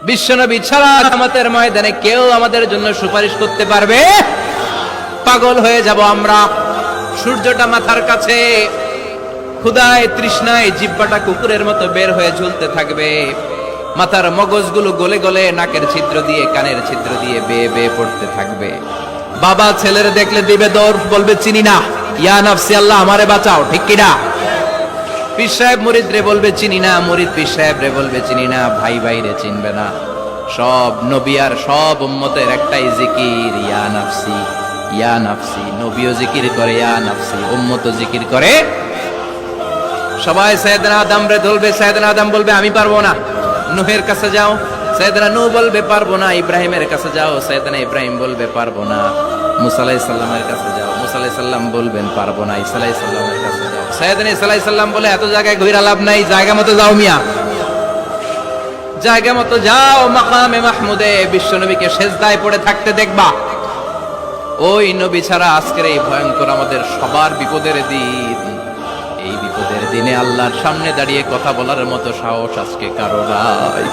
বিশ্বনবী ছাড়া কিয়ামতের ময়দানে কেউ আমাদের জন্য সুপারিশ করতে পারবে? পাগল হয়ে যাব আমরা। সূর্যটা মাথার কাছে, ক্ষুধায় তৃষ্ণায় জিহ্বাটা কুকুরের মতো বের হয়ে ঝুলতে থাকবে, মাথার মগজগুলো গলে গলে নাকের ছিদ্র দিয়ে কানের ছিদ্র দিয়ে বেয়ে বেয়ে পড়তে থাকবে। বাবা ছেলের দেখলে দিবে দৌড়, বলবে চিনি না, ইয়া নাফসি আল্লাহ আমারে বাঁচাও, ঠিক কিনা? পীর সাহেব মুরিদ রে বলবে চিনি না, মুরিদ পীর সাহেব রে বলবে চিনি না, ভাই ভাই রে চিনবে না। সব নবী আর সব উম্মতের একটাই জিকির, ইয়া নাফসি ইয়া নাফসি। নবীও জিকির করে ইয়া নাফসি, উম্মতও জিকির করে। সবাই সাইয়েদনা আদম রে ধরবে, সাইয়েদনা আদম বলবে আমি পারবো না। নূহের কাছে যাও, সাইয়েদনা নূহ বলবে পারবো না। ইব্রাহিমের কাছে যাও, সাইয়েদনা ইব্রাহিম বলবে পারবো না। মুসা আলাইহিস সালামের কাছে যাও, মুসা আলাইহিস সালাম বলবেন পারবো না। ঈসা আলাইহিস সালামের কাছে যাও, সাইয়েদনা ঈসা আলাইহিস সালাম বলে এত জায়গায় ঘুরে লাভ নাই, জায়গা মতো যাও মিয়া, জায়গা মতো যাও। মাকামে মাহমুদে বিশ্বনবীকে সেজদায় পড়ে থাকতে দেখবা। ওই নবী ছাড়া আজকের এই ভয়ঙ্কর আমাদের সবার বিপদের দিন। এই বিপদের দিনে আল্লাহর সামনে দাঁড়িয়ে কথা বলার মতো সাহস আজকে কারো নাই।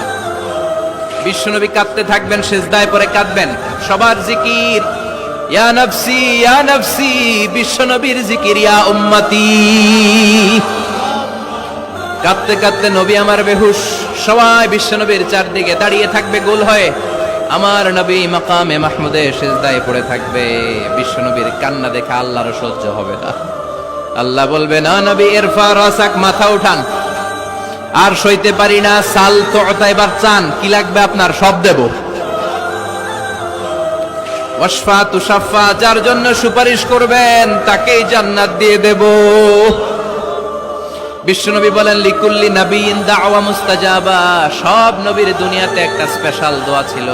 বিশ্বনবী কাঁদতে থাকবেন, সেজদায় পড়ে কাঁদবেন। সবার জিকির ইয়া নাফসি ইয়া নাফসি, বিশ্বনবীর জিকির ইয়া উম্মতি। কাঁদতে কাঁদতে নবী আমার বেহুশ, সবাই বিশ্বনবীর চারদিকে দাঁড়িয়ে থাকবে গোল হয়ে। আমার নবী মাকামে মাহমুদে সেজদায় পড়ে থাকবে। বিশ্বনবীর কান্না দেখে আল্লাহর সহ্য হবে না। আল্লাহ বলবে না নবী ইরফা রাসাক, মাথা উঠান, আর সইতে পারি না। সাল তো এবার চান, কি লাগবে আপনার সব দেব। ওয়াশফা তুশাফা, যার জন্য সুপারিশ করবেন তাকেই জান্নাত দিয়ে দেব। বিশ্বনবী বলেন লিকুল্লি নবিয়্যিন দাওয়া মুস্তাজাবা, সব নবীর দুনিয়াতে একটা স্পেশাল দোয়া ছিল,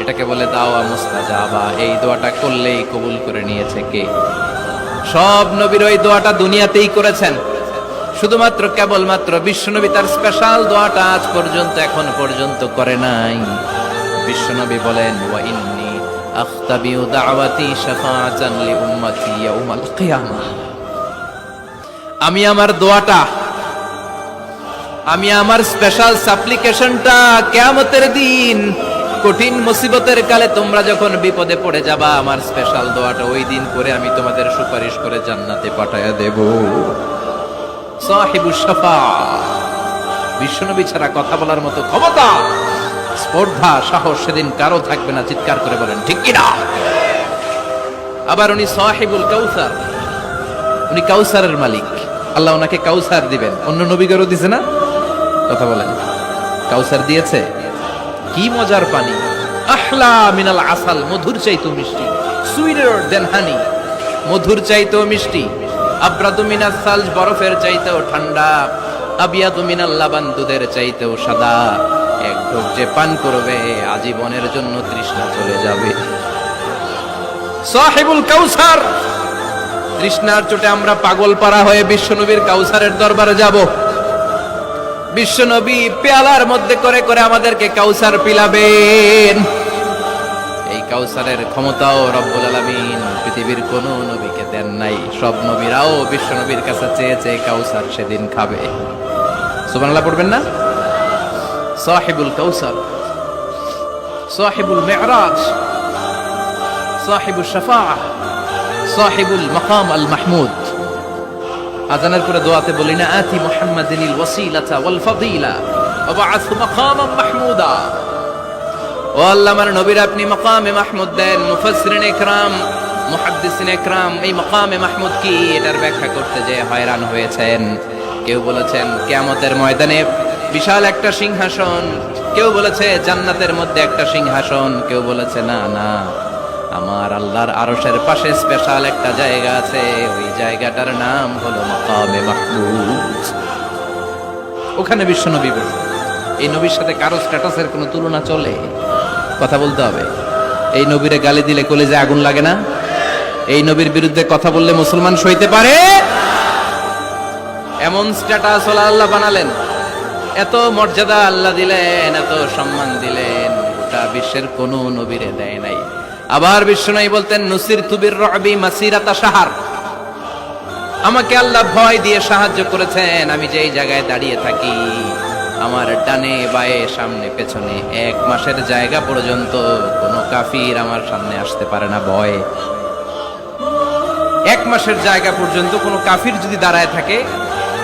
এটাকে বলে দাওয়া মুস্তাজাবা। এই দোয়াটা করলেই কবুল করে নিয়েছে কে? সব নবীর ওই দোয়াটা দুনিয়াতেই করেছেন, শুধুমাত্র কেবলমাত্র বিশ্বনবী তার স্পেশাল দোয়াটা আজ পর্যন্ত এখন পর্যন্ত করে নাই। বিশ্বনবী বলেন ওয়া ইন্নী আখতাবিউ দাওয়াতি শাফাআতান লি উম্মতি ইয়াউমাল কিয়ামাহ, আমি আমার দোয়াটা, আমি আমার স্পেশাল সাপ্লিকেশনটা কিয়ামতের দিন কঠিন মুসিবতের কালে তোমরা যখন বিপদে পড়ে যাবা, আমার স্পেশাল দোয়াটা ওই দিন করে আমি তোমাদের সুপারিশ করে জান্নাতে পাঠায়া দেব। সাহিবুশ শাফাআ, বিশ্বনবী ছাড়া কথা বলার মতো ক্ষমতা, স্পর্ধা, সাহস সেদিন কারো থাকবে না। চিৎকার করে বলেন ঠিক কিনা? আবার উনি সাহিবুল কাউসার, উনি কাউসারের মালিক। আল্লাহ ওনাকে কাউসার দিবেন, অন্য নবীদেরও দিছে না? কথা বলেন, কাউসার দিয়েছে। কি মজার পানি, আহলা মিনাল আসাল, মধুর চাইতো মিষ্টি, সুইটার দেন হানি, মধুর চাইতো মিষ্টি। আব্রাদু মিনাস সালজ, বরফের চাইতেও ঠান্ডা। আবিয়াদু মিনাল লাবান, দুধের চাইতেও সাদা। এক ঢোক যে পান করবে আজীবনের জন্য তৃষ্ণা চলে যাবে। সাহিবুল কাউসার, তৃষ্ণার চোটে আমরা পাগল পারা হয়ে বিশ্বনবীর কাউসারের দরবারে যাব। বিশ্বনবী পেয়ালার মধ্যে করে করে আমাদেরকে কাউসার পিলাবেন। এই কাউসারের ক্ষমতাও রব্বুল আলামিন পৃথিবীর কোন নবীকে দেন নাই। সব নবীরাও বিশ্বনবীর কাছে চেয়ে চেয়ে কাউসার সেদিন খাবে। সুবহানাল্লাহ পড়বেন না? সাহিবুল কাউসার, সাহিবুল মি'রাজ, সাহিবুশ শাফাআহ, সাহিবুল মাকাম আল মাহমুদ। আজানের পরে দোয়াতে বলি না আতি মুহাম্মাদিনিল ওয়াসিলাতা ওয়াল ফাদিলা ওয়া বা'আথু মাকামান মাহমুদা। ও আল্লাহ, আমার নবীর আপনি মাকামে মাহমুদ দেন। মুফাসসিরিন ইকরাম, মুহাদ্দিসিন ইকরাম এই মাকামে মাহমুদ কি এটার ব্যাখ্যা করতে যে হয়রান হয়েছেন। কেউ বলেছেন কিয়ামতের ময়দানে বিশাল একটা সিংহাসন, কেউ বলেছে জান্নাতের মধ্যে একটা সিংহাসন, কেউ বলেছে না না, আমার আল্লাহর আরশের পাশে স্পেশাল একটা জায়গা আছে, ওই জায়গাটার নাম হলো মাকামে মাহমুদ। ওখানে বিশ্বনবী বসে। এই নবীর সাথে কারো স্ট্যাটাসের কোনো তুলনা চলে? কথা বলতে হবে। এই নবীরে গালি দিলে কলিজায় আগুন লাগে না? এই নবীর বিরুদ্ধে কথা বললে মুসলমান সইতে পারে? এমন স্ট্যাটাস আল্লাহ বানালেন, এত মর্যাদা আল্লাহ দিলেন, এত সম্মান দিলেন, গোটা বিশ্বের কোন নবীরে দেয় নাই। আবার বিশ্বনবী বলতেন নুসিরতু বির-রু'বি মাসিরাতা শাহর, আমাকে আল্লাহ ভয় দিয়ে সাহায্য করেছেন। আমি যেই জায়গায় দাঁড়িয়ে থাকি আমার ডানে বায়ে সামনে পেছনে 1 মাসের জায়গা পর্যন্ত কোনো কাফির আমার সামনে আসতে পারে না ভয়ে। 1 মাসের জায়গা পর্যন্ত কোনো কাফির যদি দাঁড়ায় থাকে,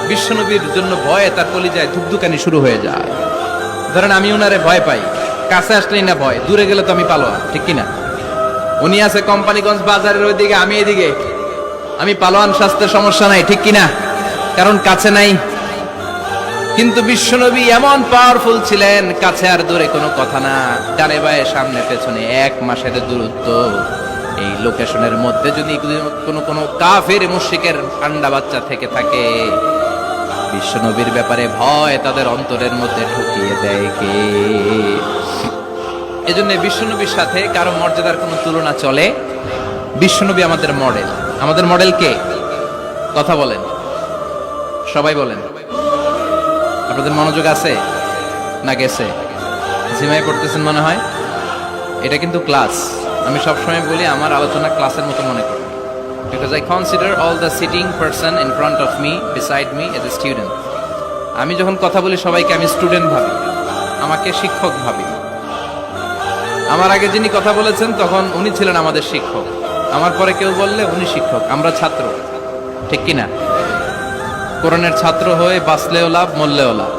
বিশ্বনবীর জন্য ভয়ে তার কলিজায় ধুকধুকানি শুরু হয়ে যায়। ধরেন আমি ওনারে ভয় পাই, কাছে আসলেই না ভয়, দূরে গেলে তো আমি পালোয়ান, ঠিক কিনা? উনি আছে কোম্পানিগঞ্জ বাজারের ওইদিকে, আমি এদিকে, আমি পালোয়ান, স্বাস্থ্যের সমস্যা নাই, ঠিক কিনা? কারণ কাছে নাই। কিন্তু বিশ্বনবী এমন পাওয়ারফুল ছিলেন, কাছে আর দূরে কোনো কথা না, ডানে বায়ে সামনে পেছনে 1 মাসের দূরত্ব। এই লোকেশনের মধ্যে যদি কোনো কাফের মুশরিকের ঠান্ডা বাচ্চা থেকে থাকে, বিশ্বনবীর ব্যাপারে ভয় তাদের অন্তরের মধ্যে ঢুকিয়ে দেয় কে? এজন্য বিশ্বনবীর সাথে কারো মর্যাদার কোনো তুলনা চলে? বিশ্বনবী আমাদের মডেল। আমাদের মডেল কে? কথা বলেন, সবাই বলেন। আপনাদের মনোযোগ আছে না গেছে? ঝিমাই পড়তেছেন মনে হয়। এটা কিন্তু ক্লাস। আমি সবসময় বলি আমার আলোচনা ক্লাসের মতো মনে করি, because I consider all the sitting person in front of me, beside me as a student. আমি যখন কথা বলি সবাইকে আমি স্টুডেন্ট ভাবি, আমাকে শিক্ষক ভাবি। আমার আগে যিনি কথা বলেছেন তখন উনি ছিলেন আমাদের শিক্ষক, আমার পরে কেউ বললে উনি শিক্ষক, আমরা ছাত্র, ঠিক কিনা? কোরআনের ছাত্র হয়ে বাঁচলেও লাভ, মরলেও লাভ।